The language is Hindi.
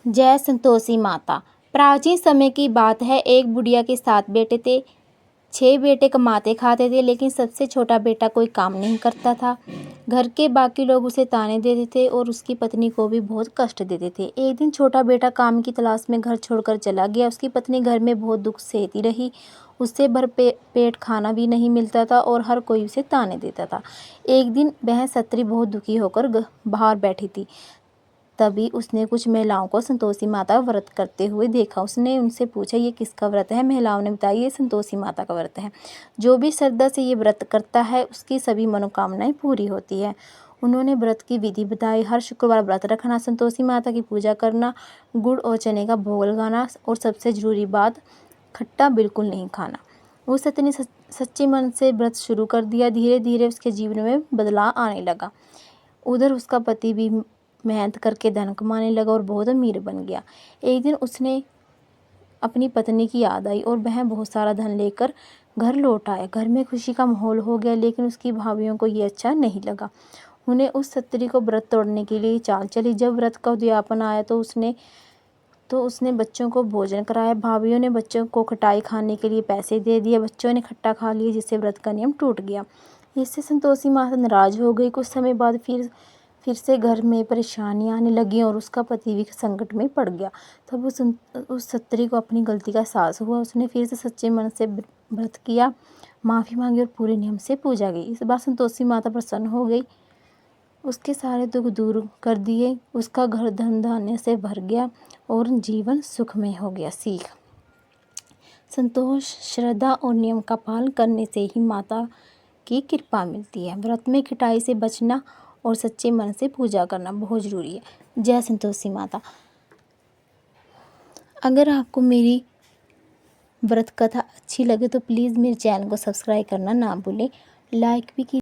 जय संतोषी माता। प्राचीन समय की बात है। एक बुढ़िया के 7 बेटे थे। 6 बेटे कमाते खाते थे, लेकिन सबसे छोटा बेटा कोई काम नहीं करता था। घर के बाकी लोग उसे ताने देते थे और उसकी पत्नी को भी बहुत कष्ट देते थे। एक दिन छोटा बेटा काम की तलाश में घर छोड़कर चला गया। उसकी पत्नी घर में बहुत दुख सहती रही। उससे भर पेट खाना भी नहीं मिलता था और हर कोई उसे ताने देता था। एक दिन वह स्त्री बहुत दुखी होकर बाहर बैठी थी। तभी उसने कुछ महिलाओं को संतोषी माता का व्रत करते हुए देखा। उसने उनसे पूछा, ये किसका व्रत है? महिलाओं ने बताया, ये संतोषी माता का व्रत है। जो भी श्रद्धा से ये व्रत करता है उसकी सभी मनोकामनाएं पूरी होती है। उन्होंने व्रत की विधि बताई। हर शुक्रवार व्रत रखना, संतोषी माता की पूजा करना, गुड़ और चने का भोग लगाना और सबसे ज़रूरी बात, खट्टा बिल्कुल नहीं खाना। उस सत्य ने सच्चे मन से व्रत शुरू कर दिया। धीरे धीरे उसके जीवन में बदलाव आने लगा। उधर उसका पति भी मेहनत करके धन कमाने लगा और बहुत अमीर बन गया। एक दिन उसने अपनी पत्नी की याद आई और वह बहुत सारा धन लेकर घर लौट आया। घर में खुशी का माहौल हो गया, लेकिन उसकी भाभियों को ये अच्छा नहीं लगा। उन्हें उस स्त्री को व्रत तोड़ने के लिए चाल चली। जब व्रत का उद्यापन आया तो उसने बच्चों को भोजन कराया। भाभियों ने बच्चों को खटाई खाने के लिए पैसे दे दिए। बच्चों ने खट्टा खा लिया, जिससे व्रत का नियम टूट गया। इससे संतोषी माता नाराज हो गई। कुछ समय बाद फिर से घर में परेशानियां आने लगी और उसका पति भी संकट में पड़ गया। तब उस स्त्री को अपनी गलती का एहसास हुआ। उसने फिर से सच्चे मन से व्रत किया, माफ़ी मांगी और पूरे नियम से पूजा की। इस बार संतोषी माता प्रसन्न हो गई, उसके सारे दुख दूर कर दिए। उसका घर धन धान्य से भर गया और जीवन सुखमय हो गया। सीख: संतोष, श्रद्धा और नियम का पालन करने से ही माता की कृपा मिलती है। व्रत में खटाई से बचना और सच्चे मन से पूजा करना बहुत ज़रूरी है। जय संतोषी माता। अगर आपको मेरी व्रत कथा अच्छी लगे तो प्लीज़ मेरे चैनल को सब्सक्राइब करना ना भूलें। लाइक भी कीजिए।